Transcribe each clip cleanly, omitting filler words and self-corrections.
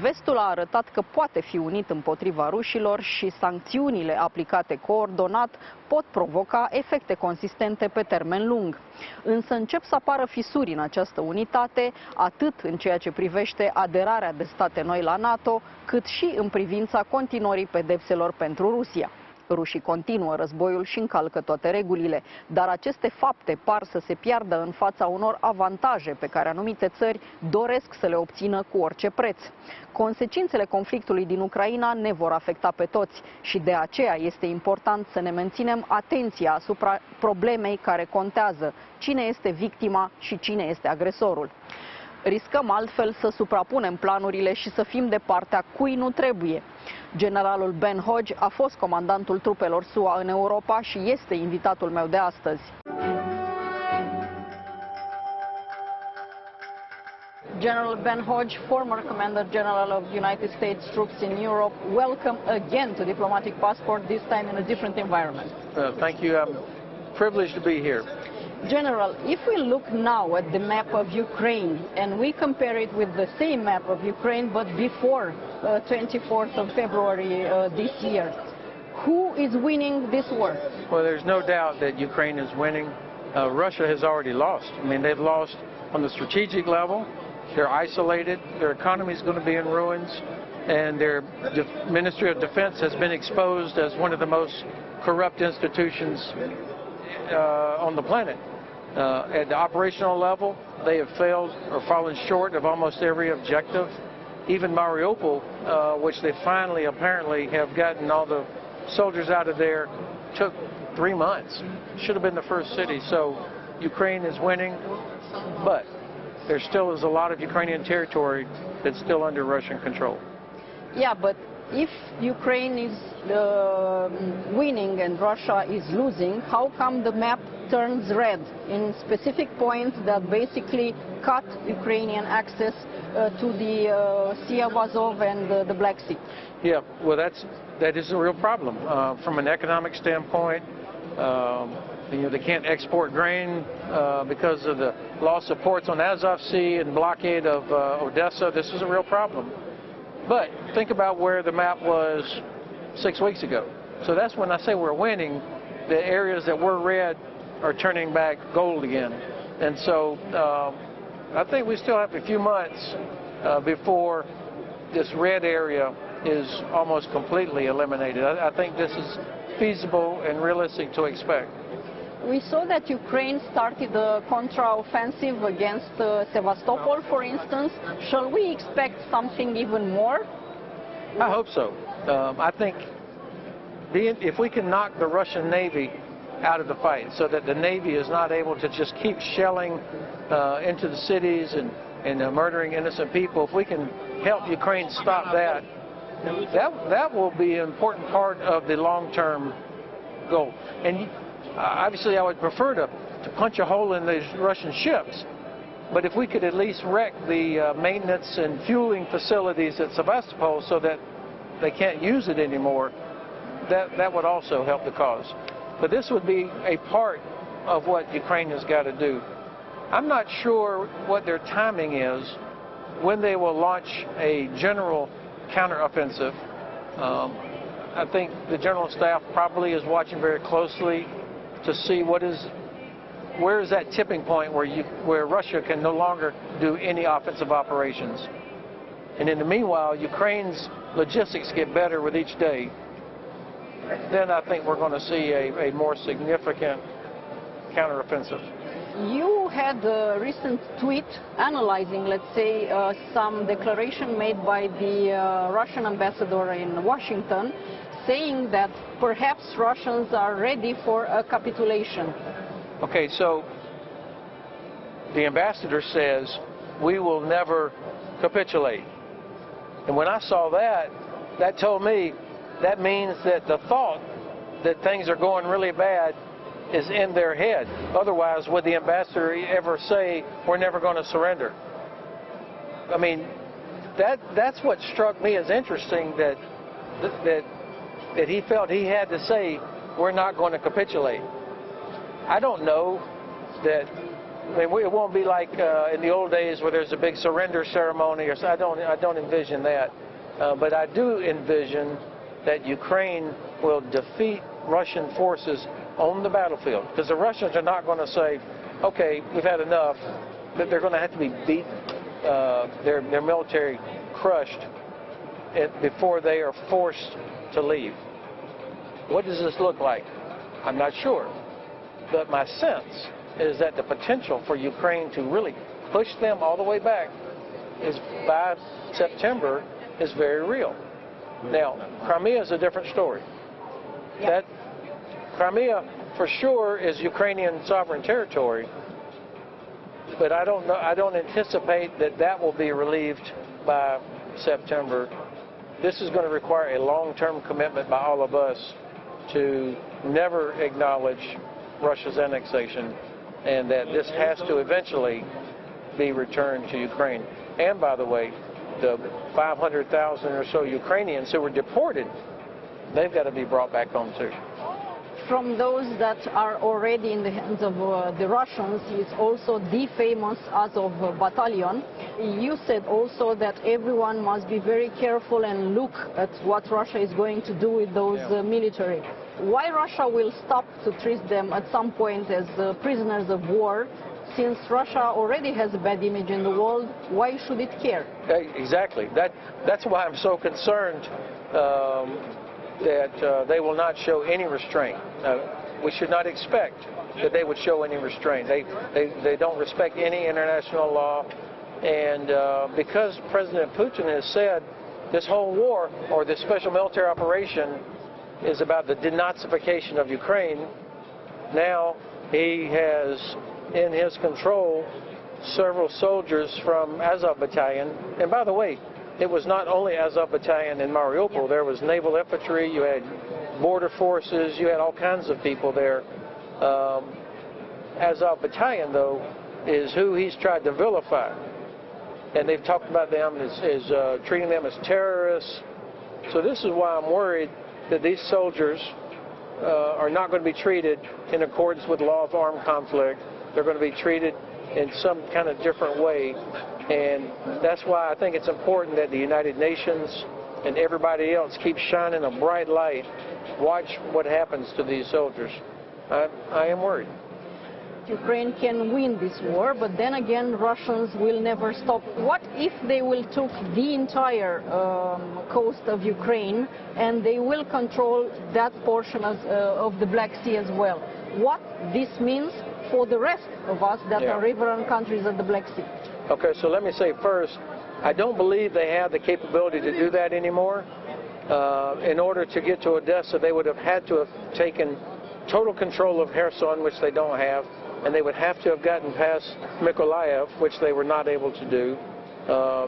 Vestul a arătat că poate fi unit împotriva rușilor și sancțiunile aplicate coordonat pot provoca efecte consistente pe termen lung. Însă încep să apară fisuri în această unitate, atât în ceea ce privește aderarea de state noi la NATO, cât și în privința continuării pedepselor pentru Rusia. Rușii continuă războiul și încalcă toate regulile, dar aceste fapte par să se piardă în fața unor avantaje pe care anumite țări doresc să le obțină cu orice preț. Consecințele conflictului din Ucraina ne vor afecta pe toți și de aceea este important să ne menținem atenția asupra problemei care contează: cine este victima și cine este agresorul. Riscăm altfel să suprapunem planurile și să fim de partea cui nu trebuie. Generalul Ben Hodges a fost comandantul trupelor SUA în Europa și este invitatul meu de astăzi. General Ben Hodges, former Commander General of United States troops in Europe, welcome again to Diplomatic Passport, this time in a different environment. Thank you. I'm privileged to be here. General, if we look now at the map of Ukraine and we compare it with the same map of Ukraine but before 24th of February this year, who is winning this war? Well, there's no doubt that Ukraine is winning. Russia has already lost. I mean, they've lost on the strategic level. They're isolated. Their economy is going to be in ruins. And their Ministry of Defense has been exposed as one of the most corrupt institutions on the planet. At the operational level, they have failed or fallen short of almost every objective. Even Mariupol, which they finally apparently have gotten all the soldiers out of there, took 3 months. Should have been the first city. So Ukraine is winning, but there still is a lot of Ukrainian territory that's still under Russian control. Yeah, but if Ukraine is winning and Russia is losing, how come the map turns red in specific points that basically cut Ukrainian access to the Sea of Azov and the Black Sea? Yeah, well, that is a real problem from an economic standpoint. They can't export grain because of the loss of ports on Azov Sea and blockade of Odessa. This is a real problem. But think about where the map was 6 weeks ago. So that's when I say we're winning. The areas that were red are turning back gold again. And so I think we still have a few months before this red area is almost completely eliminated. I think this is feasible and realistic to expect. We saw that Ukraine started a contraoffensive against Sevastopol, for instance. Shall we expect something even more? I hope so. I think if we can knock the Russian Navy out of the fight so that the Navy is not able to just keep shelling into the cities and murdering innocent people, if we can help Ukraine stop that, that will be an important part of the long-term goal. And obviously, I would prefer to punch a hole in these Russian ships, but if we could at least wreck the maintenance and fueling facilities at Sevastopol so that they can't use it anymore, that would also help the cause. But this would be a part of what Ukraine has got to do. I'm not sure what their timing is when they will launch a general counteroffensive. I think the General Staff probably is watching very closely to see where is that tipping point where Russia can no longer do any offensive operations. And in the meanwhile, Ukraine's logistics get better with each day. Then I think we're going to see a more significant counteroffensive. You had a recent tweet analyzing, let's say, some declaration made by the Russian ambassador in Washington, saying that perhaps Russians are ready for a capitulation. Okay, so the ambassador says we will never capitulate. And when I saw that, that told me that means that the thought that things are going really bad is in their head. Otherwise, would the ambassador ever say we're never going to surrender? I mean, that's what struck me as interesting, that he felt he had to say we're not going to capitulate. I don't know that I mean, it won't be like in the old days where there's a big surrender ceremony. Or so. I don't envision that. But I do envision that Ukraine will defeat Russian forces on the battlefield. Because the Russians are not going to say, okay, we've had enough. But they're going to have to be beaten, their military crushed before they are forced to leave. What does this look like? I'm not sure. But my sense is that the potential for Ukraine to really push them all the way back is by September is very real. Now, Crimea is a different story. That Crimea, for sure, is Ukrainian sovereign territory, but I don't anticipate that will be relieved by September. This is going to require a long-term commitment by all of us to never acknowledge Russia's annexation, and that this has to eventually be returned to Ukraine. And by the way, the 500,000 or so Ukrainians who were deported, they've got to be brought back home too. From those that are already in the hands of the Russians is also the famous Azov battalion. You said also that everyone must be very careful and look at what Russia is going to do with those military. Why Russia will stop to treat them at some point as prisoners of war? Since Russia already has a bad image in the world, why should it care? Exactly. That's why I'm so concerned that they will not show any restraint. We should not expect that they would show any restraint. They don't respect any international law. And because President Putin has said this whole war, or this special military operation, is about the denazification of Ukraine, now he has in his control several soldiers from Azov Battalion. And by the way, it was not only Azov Battalion in Mariupol. There was naval infantry, you had border forces, you had all kinds of people there. Azov Battalion, though, is who he's tried to vilify. And they've talked about them as treating them as terrorists. So this is why I'm worried that these soldiers are not going to be treated in accordance with law of armed conflict. They're going to be treated in some kind of different way. And that's why I think it's important that the United Nations and everybody else keep shining a bright light. Watch what happens to these soldiers. I am worried. Ukraine can win this war, but then again, Russians will never stop. What if they will take the entire coast of Ukraine and they will control that portion of the Black Sea as well? What this means for the rest of us that are riverine countries of the Black Sea? Okay, so let me say first, I don't believe they have the capability to do that anymore. In order to get to Odessa, they would have had to have taken total control of Kherson, which they don't have, and they would have to have gotten past Mykolaiv, which they were not able to do.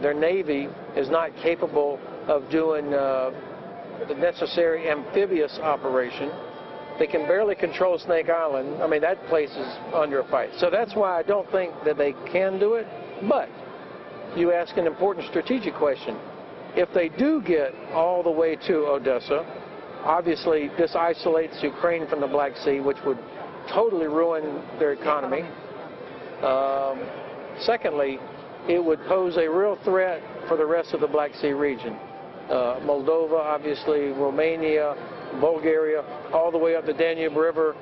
Their Navy is not capable of doing the necessary amphibious operation. They can barely control Snake Island. I mean, that place is under a fight. So that's why I don't think that they can do it. But you ask an important strategic question. If they do get all the way to Odessa, obviously this isolates Ukraine from the Black Sea, which would totally ruin their economy. Secondly, it would pose a real threat for the rest of the Black Sea region. Moldova, obviously, Romania, Bulgaria, all the way up the Danube River,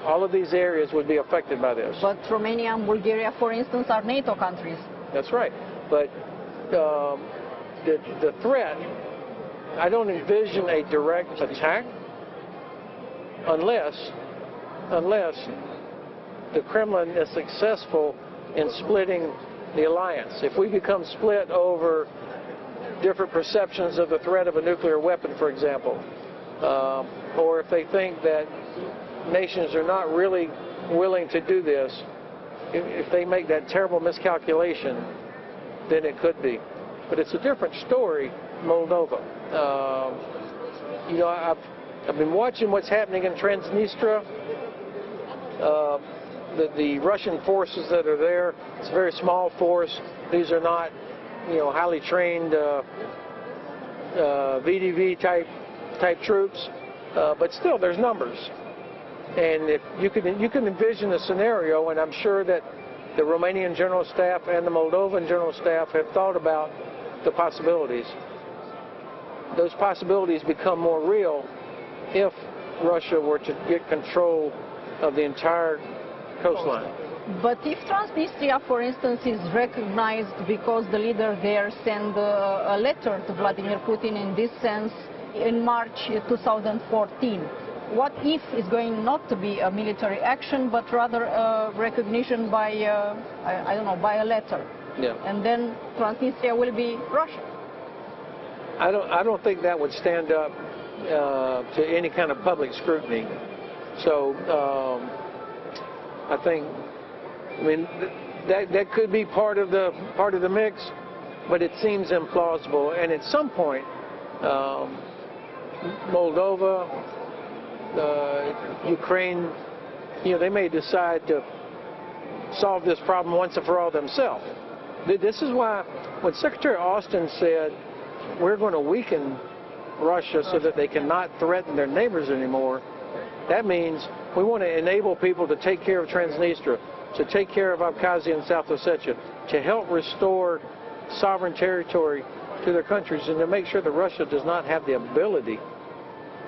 all of these areas would be affected by this. But Romania and Bulgaria, for instance, are NATO countries. That's right. But the threat, I don't envision a direct attack unless the Kremlin is successful in splitting the alliance. If we become split over different perceptions of the threat of a nuclear weapon, for example, or if they think that nations are not really willing to do this, if they make that terrible miscalculation, then it could be. But it's a different story, Moldova. You know, I've been watching what's happening in Transnistria. The Russian forces that are there, it's a very small force. These are not, you know, highly trained VDV type troops, but still there's numbers. And if you can envision a scenario, and I'm sure that the Romanian General Staff and the Moldovan General Staff have thought about the possibilities. Those possibilities become more real if Russia were to get control of the entire coastline. But if Transnistria, for instance, is recognized because the leader there sent a letter to Vladimir Putin in this sense in March 2014, what if it's going not to be a military action, but rather a recognition by, I don't know, by a letter? Yeah. And then Transnistria will be Russia. I don't think that would stand up to any kind of public scrutiny. So I think, I mean, that could be part of the mix, but it seems implausible. And at some point, Moldova, Ukraine, you know, they may decide to solve this problem once and for all themselves. This is why when Secretary Austin said we're going to weaken Russia so that they cannot threaten their neighbors anymore, that means we want to enable people to take care of Transnistria, to take care of Abkhazia and South Ossetia, to help restore sovereign territory to their countries, and to make sure that Russia does not have the ability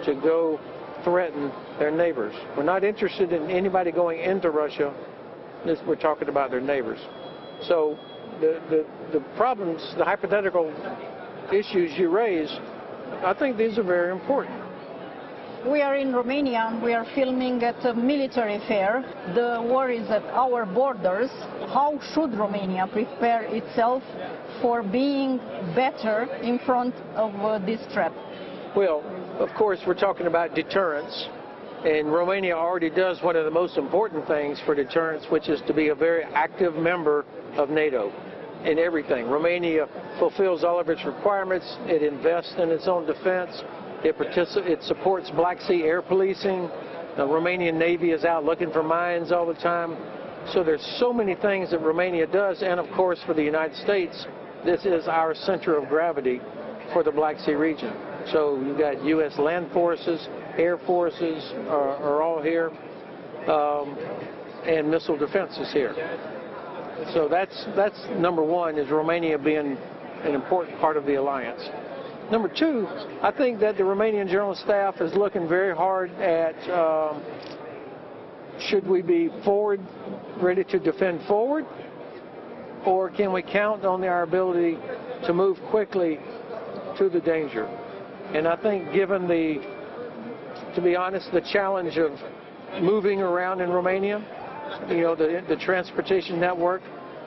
to go threaten their neighbors. We're not interested in anybody going into Russia. We're talking about their neighbors. So the problems, the hypothetical issues you raise, I think these are very important. We are in Romania. We are filming at a military fair. The war is at our borders. How should Romania prepare itself for being better in front of this threat? Well, of course, we're talking about deterrence. And Romania already does one of the most important things for deterrence, which is to be a very active member of NATO in everything. Romania fulfills all of its requirements. It invests in its own defense. It supports Black Sea air policing. The Romanian Navy is out looking for mines all the time. So there's so many things that Romania does. And of course, for the United States, this is our center of gravity for the Black Sea region. So you've got U.S. land forces, air forces are all here, and missile defense is here. So that's number one, is Romania being an important part of the alliance. Number two, I think that the Romanian General Staff is looking very hard at should we be forward, ready to defend forward, or can we count on our ability to move quickly to the danger? And I think given to be honest, the challenge of moving around in Romania, you know, the transportation network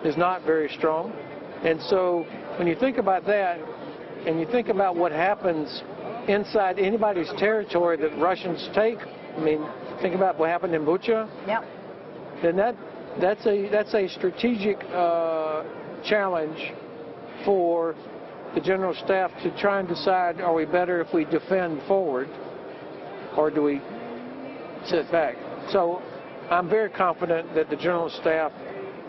is not very strong. And so when you think about that, and you think about what happens inside anybody's territory that Russians take, I mean, think about what happened in Bucha. Yeah. Then that's a strategic challenge for the General Staff to try and decide, are we better if we defend forward, or do we sit back? So I'm very confident that the General Staff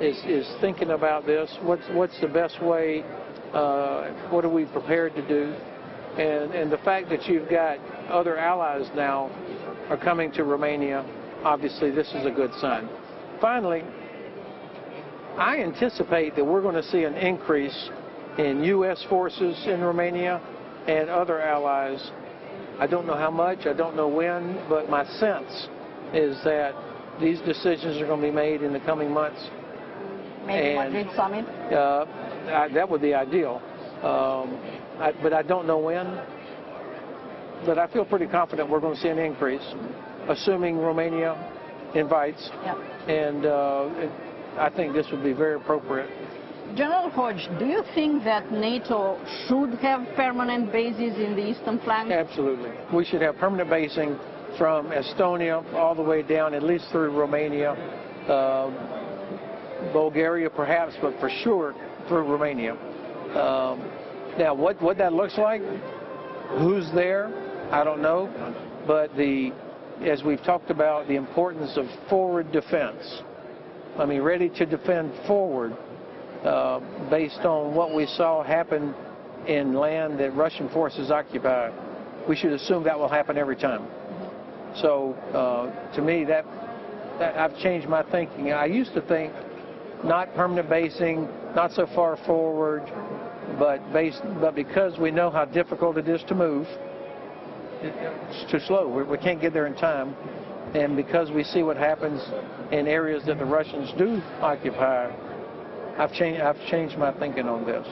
is thinking about this. What's the best way? What are we prepared to do? And the fact that you've got other allies now are coming to Romania, obviously this is a good sign. Finally, I anticipate that we're going to see an increase in U.S. forces in Romania and other allies. I don't know how much, I don't know when, but my sense is that these decisions are going to be made in the coming months. Maybe Madrid summit? That would be ideal, but I don't know when. But I feel pretty confident we're going to see an increase, assuming Romania invites. Yeah. And I think this would be very appropriate. General Hodges, do you think that NATO should have permanent bases in the eastern flank? Absolutely. We should have permanent basing from Estonia all the way down, at least through Romania, Bulgaria perhaps, but for sure through Romania. Now, what that looks like, who's there, I don't know. But as we've talked about, the importance of forward defense. I mean, ready to defend forward, based on what we saw happen in land that Russian forces occupy. We should assume that will happen every time. So to me, that I've changed my thinking. I used to think not permanent basing, not so far forward, but because we know how difficult it is to move, it's too slow. We can't get there in time. And because we see what happens in areas that the Russians do occupy, I've changed my thinking on this.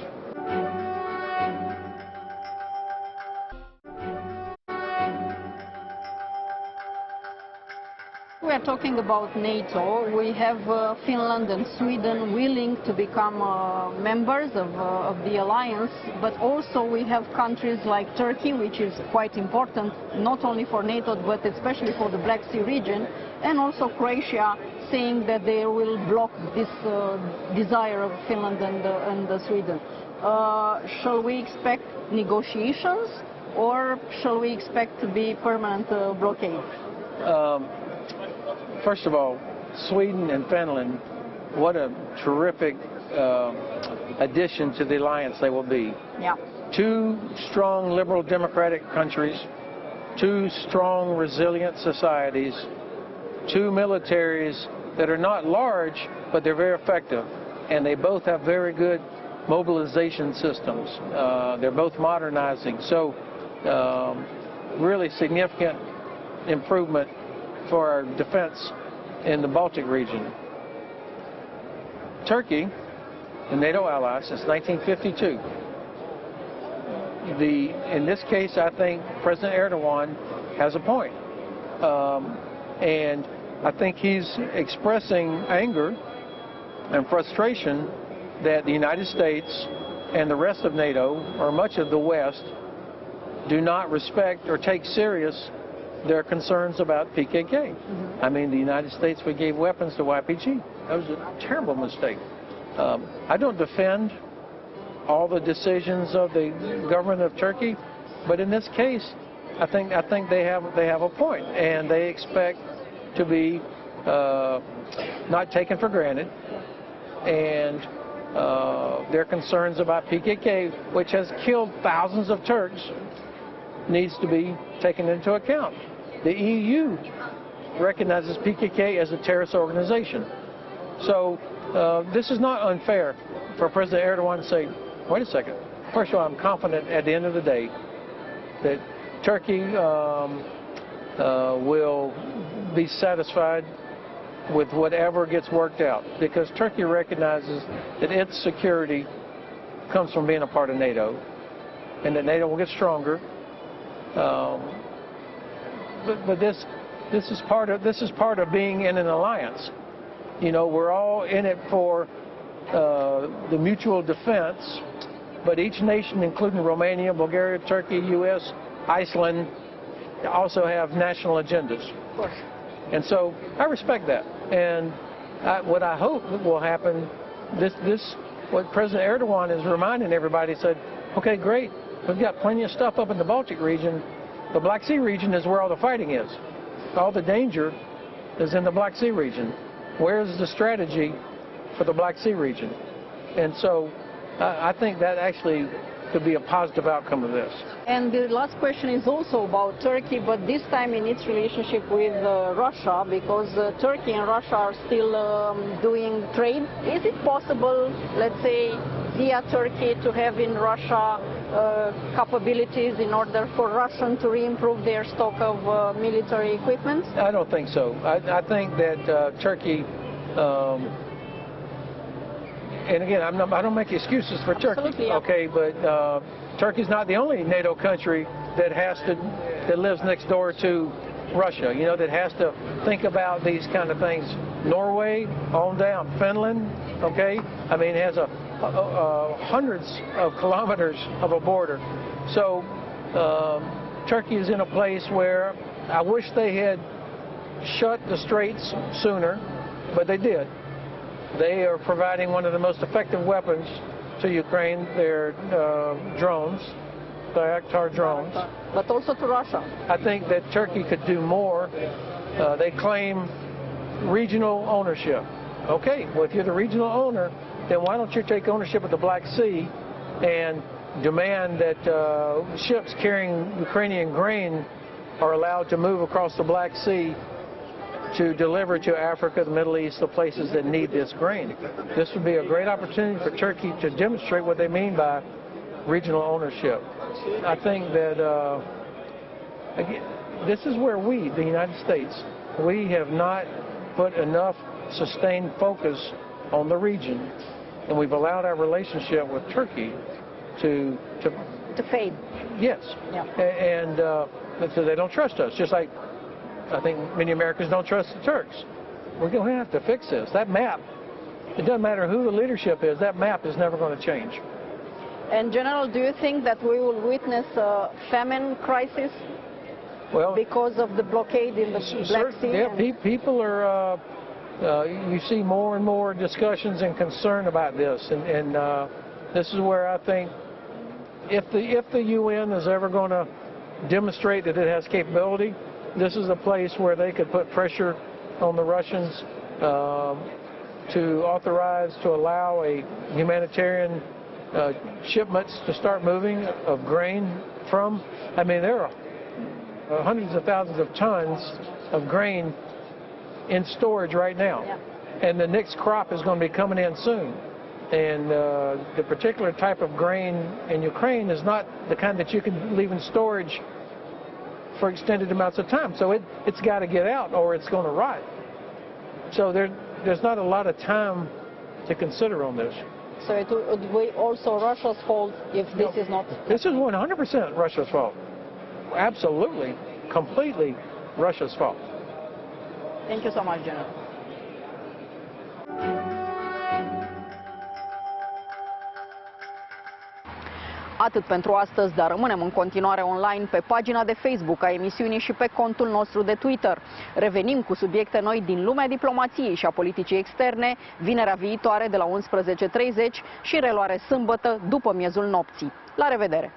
We are talking about NATO. We have Finland and Sweden willing to become members of the alliance, but also we have countries like Turkey, which is quite important, not only for NATO, but especially for the Black Sea region, and also Croatia, saying that they will block this desire of Finland and Sweden. Shall we expect negotiations, or shall we expect to be permanent blockade? First of all, Sweden and Finland, what a terrific addition to the alliance they will be. Yeah. Two strong liberal democratic countries, two strong resilient societies, two militaries that are not large, but they're very effective. And they both have very good mobilization systems. They're both modernizing. So really significant improvement for our defense in the Baltic region. Turkey, the NATO ally since 1952. In this case, I think President Erdogan has a point. And I think he's expressing anger and frustration that the United States and the rest of NATO, or much of the West, do not respect or take serious their concerns about PKK. I mean, the United States, we gave weapons to YPG. That was a terrible mistake. I don't defend all the decisions of the government of Turkey, but in this case, I think they have a point, and they expect to be not taken for granted, and their concerns about PKK, which has killed thousands of Turks, needs to be taken into account. The EU recognizes PKK as a terrorist organization. So this is not unfair for President Erdogan to say, wait a second, first of all, I'm confident at the end of the day that Turkey will be satisfied with whatever gets worked out, because Turkey recognizes that its security comes from being a part of NATO, and that NATO will get stronger. But this is part of being in an alliance. You know, we're all in it for the mutual defense, but each nation, including Romania, Bulgaria, Turkey, U.S., Iceland, also have national agendas. Of course. And so I respect that. And what I hope will happen, what President Erdogan is reminding everybody, said, okay, great, we've got plenty of stuff up in the Baltic region. The Black Sea region is where all the fighting is. All the danger is in the Black Sea region. Where's the strategy for the Black Sea region? And so I think that actually could be a positive outcome of this. And the last question is also about Turkey, but this time in its relationship with Russia, because Turkey and Russia are still doing trade. Is it possible, let's say, via Turkey to have in Russia capabilities in order for Russians to re-improve their stock of military equipment? I don't think so. I think that Turkey, and again, I don't make excuses for Turkey, yeah. okay, but Turkey's not the only NATO country that lives next door to Russia, you know, that has to think about these kind of things. Norway, on down, Finland, okay, I mean, it has hundreds of kilometers of a border. So Turkey is in a place where I wish they had shut the straits sooner, but they did. They are providing one of the most effective weapons to Ukraine, their drones, Bayraktar drones. But also to Russia. I think that Turkey could do more. They claim regional ownership. Okay, well, if you're the regional owner, then why don't you take ownership of the Black Sea and demand that ships carrying Ukrainian grain are allowed to move across the Black Sea to deliver to Africa, the Middle East, the places that need this grain. This would be a great opportunity for Turkey to demonstrate what they mean by regional ownership. I think that again, this is where we, the United States, we have not put enough sustained focus on the region, and we've allowed our relationship with Turkey to fade. Yes. Yeah. And so they don't trust us, just like I think many Americans don't trust the Turks. We're going to have to fix this. That map, it doesn't matter who the leadership is, that map is never going to change. And General, do you think that we will witness a famine crisis because of the blockade in the Black Sea? Yeah, people are, you see more and more discussions and concern about this. And this is where I think if the UN is ever going to demonstrate that it has capability, this is a place where they could put pressure on the Russians to authorize, to allow a humanitarian shipments to start moving of grain from. I mean, there are hundreds of thousands of tons of grain in storage right now. Yeah. And the next crop is going to be coming in soon. And the particular type of grain in Ukraine is not the kind that you can leave in storage for extended amounts of time. So it's got to get out or it's going to rot. So there's not a lot of time to consider on this. So it would be also Russia's fault if this is not... This is 100% Russia's fault. Absolutely, completely Russia's fault. Thank you so much, General. Atât pentru astăzi, dar rămânem în continuare online pe pagina de Facebook a emisiunii și pe contul nostru de Twitter. Revenim cu subiecte noi din lumea diplomației și a politicii externe, vinerea viitoare de la 11:30 și reluare sâmbătă după miezul nopții. La revedere!